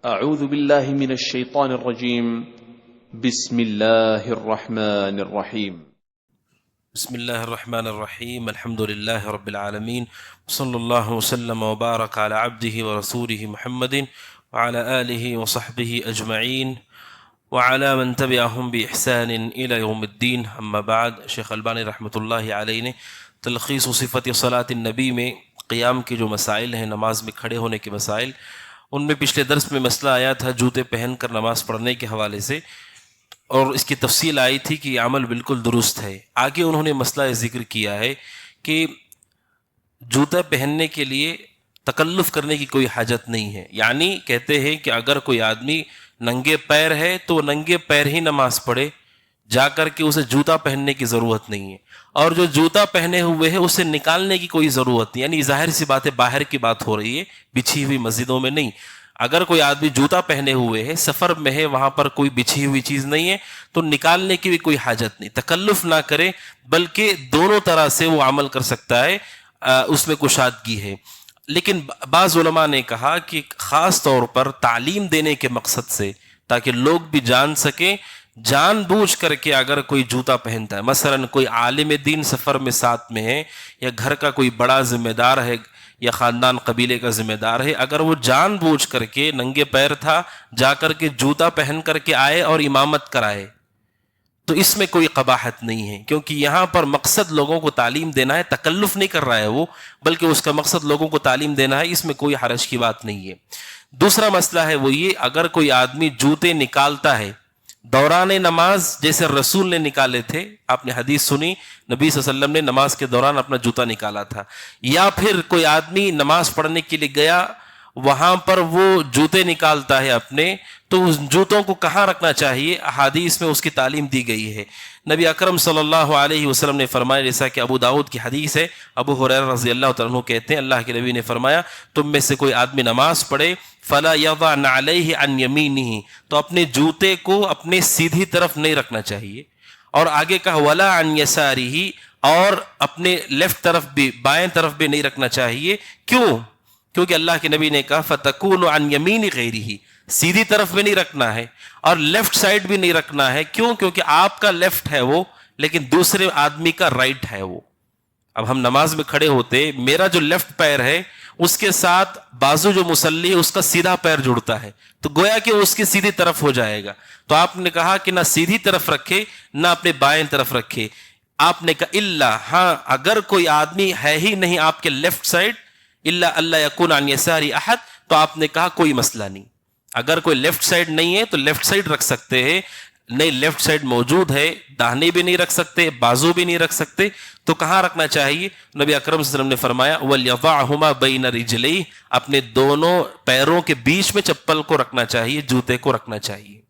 أعوذ بالله من الشيطان الرجيم. بسم الله الرحمن الرحيم. بسم الله الرحمن الرحيم. الحمد لله رب العالمين، وصلى الله وسلم وبارك على عبده ورسوله محمد وعلى آله وصحبه أجمعين وعلى من تبعهم بإحسان إلى يوم الدين. أما بعد، شیخ البانی رحمۃ اللہ علیہ نے تلخیص صفت صلاۃ النبی میں قیام کے جو مسائل ہیں، نماز میں کھڑے ہونے کے مسائل، ان میں پچھلے درس میں مسئلہ آیا تھا جوتے پہن کر نماز پڑھنے کے حوالے سے، اور اس کی تفصیل آئی تھی کہ یہ عمل بالکل درست ہے۔ آگے انہوں نے مسئلہ ذکر کیا ہے کہ جوتا پہننے کے لیے تکلف کرنے کی کوئی حاجت نہیں ہے، یعنی کہتے ہیں کہ اگر کوئی آدمی ننگے پیر ہے تو ننگے پیر ہی نماز پڑھے، جا کر کے اسے جوتا پہننے کی ضرورت نہیں ہے، اور جو جوتا پہنے ہوئے ہے اسے نکالنے کی کوئی ضرورت نہیں، یعنی ظاہر سی بات ہے باہر کی بات ہو رہی ہے، بچھی ہوئی مسجدوں میں نہیں۔ اگر کوئی آدمی جوتا پہنے ہوئے ہے، سفر میں ہے، وہاں پر کوئی بچھی ہوئی چیز نہیں ہے، تو نکالنے کی بھی کوئی حاجت نہیں، تکلف نہ کرے، بلکہ دونوں طرح سے وہ عمل کر سکتا ہے، اس میں کشادگی ہے۔ لیکن بعض علماء نے کہا کہ خاص طور پر تعلیم دینے کے مقصد سے، تاکہ لوگ بھی جان سکیں، جان بوجھ کر کے اگر کوئی جوتا پہنتا ہے، مثلا کوئی عالم دین سفر میں ساتھ میں ہے، یا گھر کا کوئی بڑا ذمہ دار ہے، یا خاندان قبیلے کا ذمہ دار ہے، اگر وہ جان بوجھ کر کے ننگے پیر تھا، جا کر کے جوتا پہن کر کے آئے اور امامت کرائے، تو اس میں کوئی قباحت نہیں ہے، کیونکہ یہاں پر مقصد لوگوں کو تعلیم دینا ہے، تکلف نہیں کر رہا ہے وہ، بلکہ اس کا مقصد لوگوں کو تعلیم دینا ہے، اس میں کوئی حرج کی بات نہیں ہے۔ دوسرا مسئلہ ہے وہ یہ، اگر کوئی آدمی جوتے نکالتا ہے دوران نماز، جیسے رسول نے نکالے تھے، آپ نے حدیث سنی، نبی صلی اللہ علیہ وسلم نے نماز کے دوران اپنا جوتا نکالا تھا، یا پھر کوئی آدمی نماز پڑھنے کے لیے گیا، وہاں پر وہ جوتے نکالتا ہے اپنے، تو اس جوتوں کو کہاں رکھنا چاہیے؟ احادیث میں اس کی تعلیم دی گئی ہے۔ نبی اکرم صلی اللہ علیہ وسلم نے فرمایا، جیسا کہ ابو داؤد کی حدیث ہے، ابو ہریرہ رضی اللہ تعالیٰ عنہ کہتے ہیں، اللہ کے نبی نے فرمایا، تم میں سے کوئی آدمی نماز پڑھے، فلا یضع نعلیہ عن یمینہ، تو اپنے جوتے کو اپنے سیدھی طرف نہیں رکھنا چاہیے، اور آگے کہا ولا عن یسارہ، اور اپنے لیفٹ طرف بھی، بائیں طرف بھی نہیں رکھنا چاہیے۔ کیوں؟ کیونکہ اللہ کے نبی نے کہا فتکون عن یمین غیرہ، سیدھی طرف بھی نہیں رکھنا ہے اور لیفٹ سائڈ بھی نہیں رکھنا ہے۔ کیوں؟ کیونکہ آپ کا لیفٹ ہے وہ، لیکن دوسرے آدمی کا رائٹ ہے وہ۔ اب ہم نماز میں کھڑے ہوتے، میرا جو لیفٹ پیر ہے اس کے ساتھ بازو جو مصلی ہے اس کا سیدھا پیر جڑتا ہے، تو گویا کہ اس کی سیدھی طرف ہو جائے گا۔ تو آپ نے کہا کہ نہ سیدھی طرف رکھے، نہ اپنے بائیں طرف رکھے۔ آپ نے کہا الا، ہاں اگر کوئی آدمی ہے ہی نہیں آپ کے لیفٹ سائڈ، الا اللہ یکون عن یساری احد، تو آپ نے کہا کوئی مسئلہ نہیں، اگر کوئی لیفٹ سائڈ نہیں ہے تو لیفٹ سائڈ رکھ سکتے ہیں، نہیں لیفٹ سائڈ موجود ہے، داہنے بھی نہیں رکھ سکتے، بازو بھی نہیں رکھ سکتے، تو کہاں رکھنا چاہیے؟ نبی اکرم صلی اللہ علیہ وسلم نے فرمایا وَلْيَضَعْهُمَا بَيْنَ رِجْلَيْهِ، اپنے دونوں پیروں کے بیچ میں چپل کو رکھنا چاہیے، جوتے کو رکھنا چاہیے،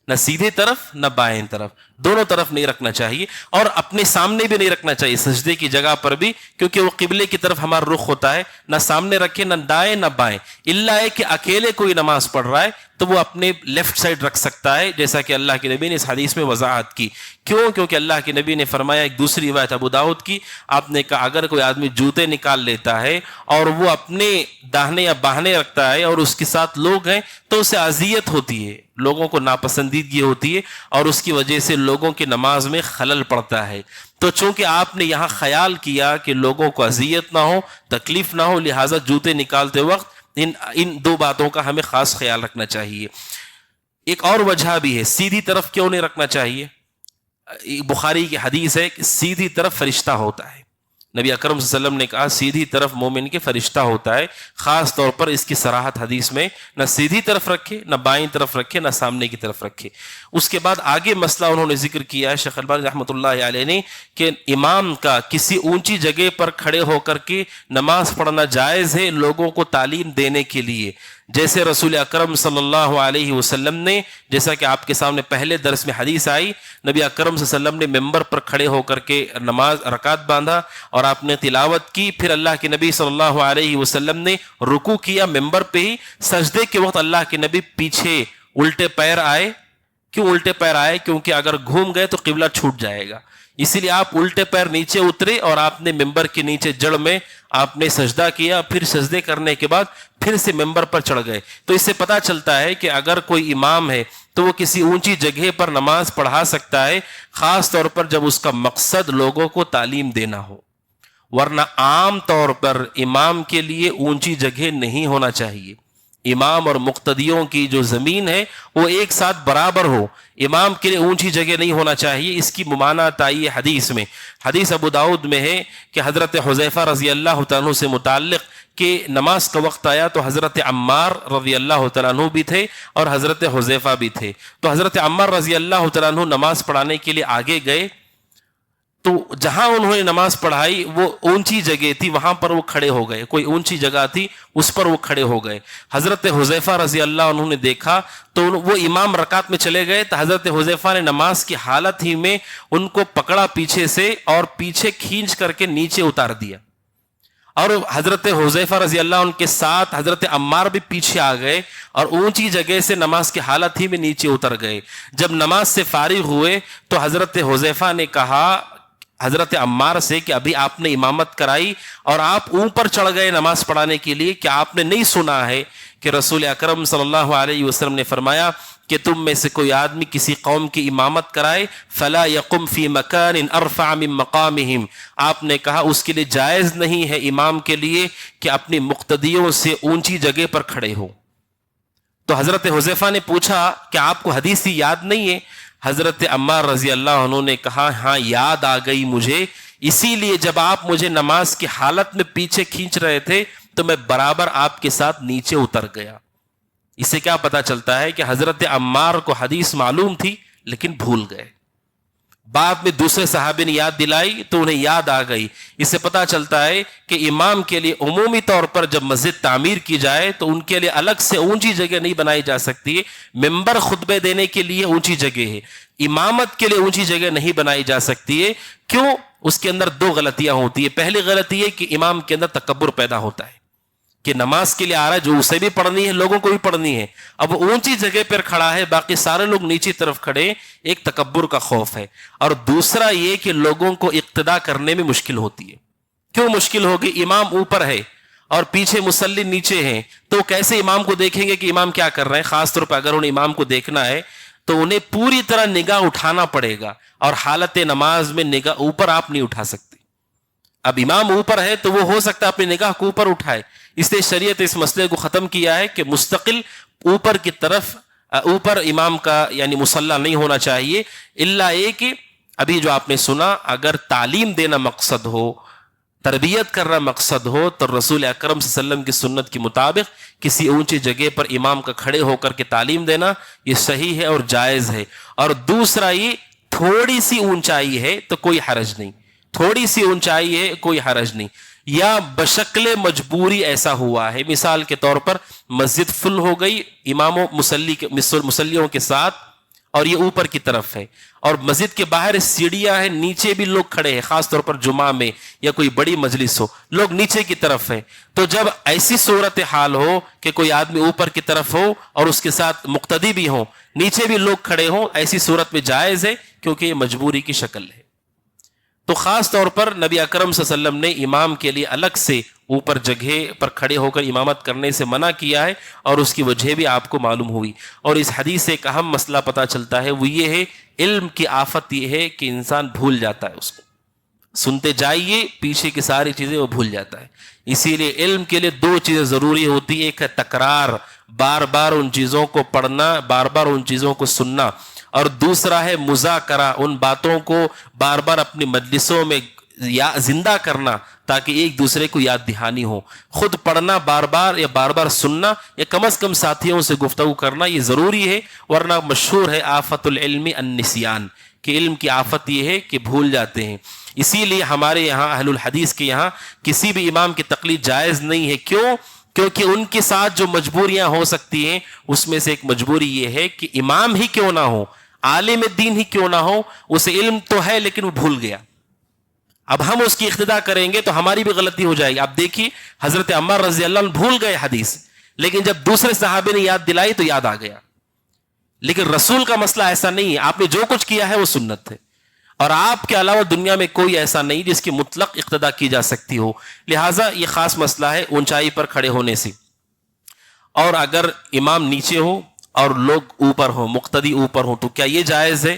نہ سیدھے طرف نہ بائیں طرف، دونوں طرف نہیں رکھنا چاہیے، اور اپنے سامنے بھی نہیں رکھنا چاہیے سجدے کی جگہ پر بھی، کیونکہ وہ قبلے کی طرف ہمارا رخ ہوتا ہے، نہ سامنے رکھے نہ دائیں نہ بائیں، الا ہے کہ اکیلے کوئی نماز پڑھ رہا ہے تو وہ اپنے لیفٹ سائڈ رکھ سکتا ہے، جیسا کہ اللہ کے نبی نے اس حدیث میں وضاحت کی۔ کیوں؟ کیونکہ اللہ کے نبی نے فرمایا، ایک دوسری روایت ابو داؤد کی، آپ نے کہا اگر کوئی آدمی جوتے نکال لیتا ہے اور وہ اپنے داہنے یا باہنے رکھتا ہے اور اس کے ساتھ لوگ ہیں تو اسے اذیت ہوتی ہے، لوگوں کو ناپسندیدگی ہوتی ہے، اور اس کی وجہ سے لوگوں کی نماز میں خلل پڑتا ہے۔ تو چونکہ آپ نے یہاں خیال کیا کہ لوگوں کو اذیت نہ ہو، تکلیف نہ ہو، لہٰذا جوتے نکالتے وقت ان دو باتوں کا ہمیں خاص خیال رکھنا چاہیے۔ ایک اور وجہ بھی ہے، سیدھی طرف کیوں نہیں رکھنا چاہیے؟ بخاری کی حدیث ہے کہ سیدھی طرف فرشتہ ہوتا ہے، نبی اکرم صلی اللہ علیہ وسلم نے کہا سیدھی طرف مومن کے فرشتہ ہوتا ہے، خاص طور پر اس کی صراحت حدیث میں، نہ سیدھی طرف رکھے، نہ بائیں طرف رکھے، نہ سامنے کی طرف رکھے۔ اس کے بعد آگے مسئلہ انہوں نے ذکر کیا ہے شیخ البانی رحمۃ اللہ علیہ نے، کہ امام کا کسی اونچی جگہ پر کھڑے ہو کر کے نماز پڑھنا جائز ہے لوگوں کو تعلیم دینے کے لیے، جیسے رسول اکرم صلی اللہ علیہ وسلم نے، جیسا کہ آپ کے سامنے پہلے درس میں حدیث آئی، نبی اکرم صلی اللہ علیہ وسلم نے ممبر پر کھڑے ہو کر کے نماز رکعت باندھا اور آپ نے تلاوت کی، پھر اللہ کے نبی صلی اللہ علیہ وسلم نے رکوع کیا ممبر پہ ہی، سجدے کے وقت اللہ کے نبی پیچھے الٹے پیر آئے۔ کیوں الٹے پیر آئے؟ کیونکہ اگر گھوم گئے تو قبلہ چھوٹ جائے گا، اسی لیے آپ الٹے پیر نیچے اترے اور آپ نے ممبر کے نیچے جڑ میں آپ نے سجدہ کیا، پھر سجدے کرنے کے بعد پھر سے ممبر پر چڑھ گئے. تو اس سے پتا چلتا ہے کہ اگر کوئی امام ہے تو وہ کسی اونچی جگہ پر نماز پڑھا سکتا ہے، خاص طور پر جب اس کا مقصد لوگوں کو تعلیم دینا ہو. ورنہ عام طور پر امام کے لیے اونچی جگہ نہیں ہونا چاہیے. امام اور مقتدیوں کی جو زمین ہے وہ ایک ساتھ برابر ہو. امام کے لیے اونچی جگہ نہیں ہونا چاہیے. اس کی ممانعت آئی ہے حدیث میں. حدیث ابو داؤد میں ہے کہ حضرت حذیفہ رضی اللہ تعالیٰ عنہ سے متعلق کہ نماز کا وقت آیا تو حضرت عمار رضی اللہ تعالیٰ عنہ بھی تھے اور حضرت حذیفہ بھی تھے. تو حضرت عمار رضی اللہ تعالیٰ عنہ نماز پڑھانے کے لیے آگے گئے، تو جہاں انہوں نے نماز پڑھائی وہ اونچی جگہ تھی، وہاں پر وہ کھڑے ہو گئے. کوئی اونچی جگہ تھی اس پر وہ کھڑے ہو گئے. حضرت حذیفہ رضی اللہ عنہ نے دیکھا تو وہ امام رکعت میں چلے گئے تو حضرت حذیفہ نے نماز کی حالت ہی میں ان کو پکڑا پیچھے سے اور پیچھے کھینچ کر کے نیچے اتار دیا. اور حضرت حذیفہ رضی اللہ عنہ کے ساتھ حضرت عمار بھی پیچھے آ گئے اور اونچی جگہ سے نماز کی حالت ہی میں نیچے اتر گئے. جب نماز سے فارغ ہوئے تو حضرت حذیفہ نے کہا حضرت عمار سے کہ ابھی آپ نے امامت کرائی اور آپ اوپر چڑھ گئے نماز پڑھانے کے لیے، کہ آپ نے نہیں سنا ہے کہ رسول اکرم صلی اللہ علیہ وسلم نے فرمایا کہ تم میں سے کوئی آدمی کسی قوم کی امامت کرائے فلا یقم فی مکان ارفع من مقامہم، آپ نے کہا اس کے لیے جائز نہیں ہے امام کے لیے کہ اپنی مقتدیوں سے اونچی جگہ پر کھڑے ہو. تو حضرت حذیفہ نے پوچھا کہ آپ کو حدیث یاد نہیں ہے؟ حضرت عمار رضی اللہ عنہ نے کہا ہاں یاد آ گئی مجھے، اسی لیے جب آپ مجھے نماز کی حالت میں پیچھے کھینچ رہے تھے تو میں برابر آپ کے ساتھ نیچے اتر گیا. اس سے کیا پتا چلتا ہے کہ حضرت عمار کو حدیث معلوم تھی لیکن بھول گئے. بعد میں دوسرے صحابی نے یاد دلائی تو انہیں یاد آ گئی. اس سے پتا چلتا ہے کہ امام کے لیے عمومی طور پر جب مسجد تعمیر کی جائے تو ان کے لیے الگ سے اونچی جگہ نہیں بنائی جا سکتی ہے. ممبر خطبے دینے کے لیے اونچی جگہ ہے، امامت کے لیے اونچی جگہ نہیں بنائی جا سکتی ہے. کیوں؟ اس کے اندر دو غلطیاں ہوتی ہے. پہلی غلطی ہے کہ امام کے اندر تکبر پیدا ہوتا ہے کہ نماز کے لیے آ رہا ہے جو اسے بھی پڑھنی ہے لوگوں کو بھی پڑھنی ہے، اب وہ اونچی جگہ پر کھڑا ہے باقی سارے لوگ نیچی طرف کھڑے، ایک تکبر کا خوف ہے. اور دوسرا یہ کہ لوگوں کو اقتدا کرنے میں مشکل ہوتی ہے. کیوں مشکل ہوگی؟ امام اوپر ہے اور پیچھے مصلی نیچے ہیں، تو کیسے امام کو دیکھیں گے کہ امام کیا کر رہے ہیں؟ خاص طور پر اگر انہیں امام کو دیکھنا ہے تو انہیں پوری طرح نگاہ اٹھانا پڑے گا، اور حالت نماز میں نگاہ اوپر آپ نہیں اٹھا سکتے. اب امام اوپر ہے تو وہ ہو سکتا ہے اپنی نگاہ کو اوپر اٹھائے، اس لیے شریعت اس مسئلے کو ختم کیا ہے کہ مستقل اوپر کی طرف اوپر امام کا یعنی مصلی نہیں ہونا چاہیے. الا یہ کہ ابھی جو آپ نے سنا، اگر تعلیم دینا مقصد ہو، تربیت کرنا مقصد ہو، تو رسول اکرم صلی اللہ علیہ وسلم کی سنت کے مطابق کسی اونچی جگہ پر امام کا کھڑے ہو کر کے تعلیم دینا یہ صحیح ہے اور جائز ہے. اور دوسرا یہ تھوڑی سی اونچائی ہے تو کوئی حرج نہیں، تھوڑی سی اونچائی ہے کوئی حرج نہیں، یا بشکل مجبوری ایسا ہوا ہے، مثال کے طور پر مسجد فل ہو گئی اماموں مسلیوں کے ساتھ اور یہ اوپر کی طرف ہے، اور مسجد کے باہر سیڑھیاں ہیں، نیچے بھی لوگ کھڑے ہیں، خاص طور پر جمعہ میں یا کوئی بڑی مجلس ہو لوگ نیچے کی طرف ہیں. تو جب ایسی صورت حال ہو کہ کوئی آدمی اوپر کی طرف ہو اور اس کے ساتھ مقتدی بھی ہوں، نیچے بھی لوگ کھڑے ہوں، ایسی صورت میں جائز ہے کیونکہ یہ مجبوری کی شکل ہے. تو خاص طور پر نبی اکرم صلی اللہ علیہ وسلم نے امام کے لیے الگ سے اوپر جگہ پر کھڑے ہو کر امامت کرنے سے منع کیا ہے، اور اس کی وجہ بھی آپ کو معلوم ہوئی. اور اس حدیث سے ایک اہم مسئلہ پتہ چلتا ہے، وہ یہ ہے علم کی آفت یہ ہے کہ انسان بھول جاتا ہے، اس کو سنتے جائیے پیچھے کی ساری چیزیں وہ بھول جاتا ہے. اسی لیے علم کے لیے دو چیزیں ضروری ہوتی ہے، ایک ہے تکرار، بار بار ان چیزوں کو پڑھنا، بار بار ان چیزوں کو سننا، اور دوسرا ہے مذاکرہ، ان باتوں کو بار بار اپنی مجلسوں میں زندہ کرنا تاکہ ایک دوسرے کو یاد دہانی ہو. خود پڑھنا بار بار یا بار بار سننا یا کم از کم ساتھیوں سے گفتگو کرنا یہ ضروری ہے، ورنہ مشہور ہے آفت العلم النسیان، کہ علم کی آفت یہ ہے کہ بھول جاتے ہیں. اسی لیے ہمارے یہاں اہل الحدیث کے یہاں کسی بھی امام کی تقلید جائز نہیں ہے. کیوں؟ کیونکہ ان کے ساتھ جو مجبوریاں ہو سکتی ہیں اس میں سے ایک مجبوری یہ ہے کہ امام ہی کیوں نہ ہو، عالم دین ہی کیوں نہ ہو، اسے علم تو ہے لیکن وہ بھول گیا. اب ہم اس کی اقتدا کریں گے تو ہماری بھی غلطی ہو جائے گی. آپ دیکھیے حضرت عمار رضی اللہ عنہ بھول گئے حدیث، لیکن جب دوسرے صحابے نے یاد دلائی تو یاد آ گیا. لیکن رسول کا مسئلہ ایسا نہیں ہے، آپ نے جو کچھ کیا ہے وہ سنت ہے. اور آپ کے علاوہ دنیا میں کوئی ایسا نہیں جس کی مطلق اقتدا کی جا سکتی ہو. لہٰذا یہ خاص مسئلہ ہے اونچائی پر کھڑے ہونے سے. اور اگر امام نیچے ہو اور لوگ اوپر ہوں، مقتدی اوپر ہوں، تو کیا یہ جائز ہے؟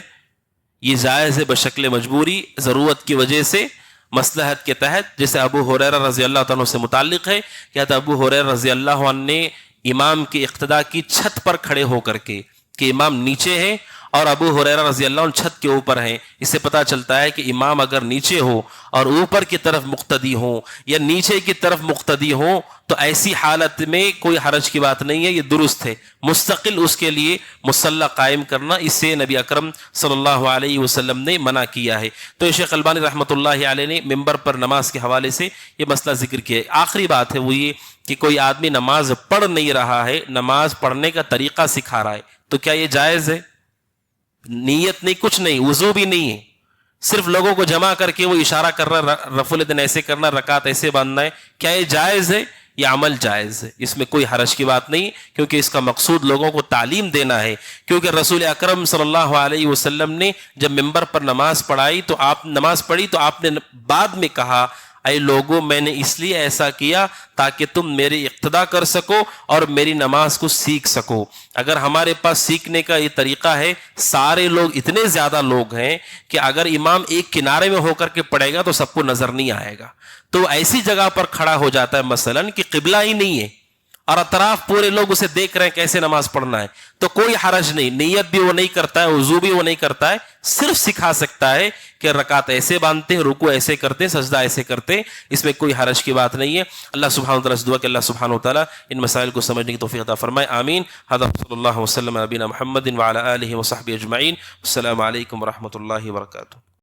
یہ جائز ہے بشکل مجبوری، ضرورت کی وجہ سے، مصلحت کے تحت. جیسے ابو ہریرہ رضی اللہ تعالیٰ سے متعلق ہے کہ ابو ہریرہ رضی اللہ عنہ نے امام کی اقتدا کی چھت پر کھڑے ہو کر کے، کہ امام نیچے ہے اور ابو ہریرہ رضی اللہ عنہ چھت کے اوپر ہیں. اس سے پتہ چلتا ہے کہ امام اگر نیچے ہو اور اوپر کی طرف مقتدی ہوں یا نیچے کی طرف مقتدی ہوں تو ایسی حالت میں کوئی حرج کی بات نہیں ہے، یہ درست ہے. مستقل اس کے لیے مصلی قائم کرنا، اس سے نبی اکرم صلی اللہ علیہ وسلم نے منع کیا ہے. تو شیخ البانی رحمۃ اللہ علیہ نے ممبر پر نماز کے حوالے سے یہ مسئلہ ذکر کیا ہے. آخری بات ہے وہ یہ کہ کوئی آدمی نماز پڑھ نہیں رہا ہے، نماز پڑھنے کا طریقہ سکھا رہا ہے، تو کیا یہ جائز ہے؟ نیت نہیں، کچھ نہیں، وضو بھی نہیں ہے، صرف لوگوں کو جمع کر کے وہ اشارہ کر رہا رفع الیدین ایسے کرنا، رکعت ایسے باندھنا ہے. کیا یہ جائز ہے؟ یہ عمل جائز ہے، اس میں کوئی حرج کی بات نہیں، کیونکہ اس کا مقصود لوگوں کو تعلیم دینا ہے. کیونکہ رسول اکرم صلی اللہ علیہ وسلم نے جب ممبر پر نماز پڑھی تو آپ نے بعد میں کہا، اے لوگوں، میں نے اس لیے ایسا کیا تاکہ تم میری اقتدا کر سکو اور میری نماز کو سیکھ سکو. اگر ہمارے پاس سیکھنے کا یہ طریقہ ہے، سارے لوگ اتنے زیادہ لوگ ہیں کہ اگر امام ایک کنارے میں ہو کر کے پڑھے گا تو سب کو نظر نہیں آئے گا، تو ایسی جگہ پر کھڑا ہو جاتا ہے مثلا کہ قبلہ ہی نہیں ہے اور اطراف پورے لوگ اسے دیکھ رہے ہیں کیسے نماز پڑھنا ہے، تو کوئی حرج نہیں. نیت بھی وہ نہیں کرتا ہے، وضو بھی وہ نہیں کرتا ہے، صرف سکھا سکتا ہے کہ رکعت ایسے باندھتے ہیں، رکوع ایسے کرتے ہیں، سجدہ ایسے کرتے ہیں. اس میں کوئی حرج کی بات نہیں ہے. اللہ سبحانہ وتعالیٰ سے دعا کہ اللہ سبحانہ وتعالیٰ ان مسائل کو سمجھنے کی توفیق عطا فرمائے. آمین. ھذا صلی اللہ وسلم علی نبینا محمد وعلی آلہ وصحبہ اجمعین. السلام علیکم ورحمۃ اللہ وبرکاتہ.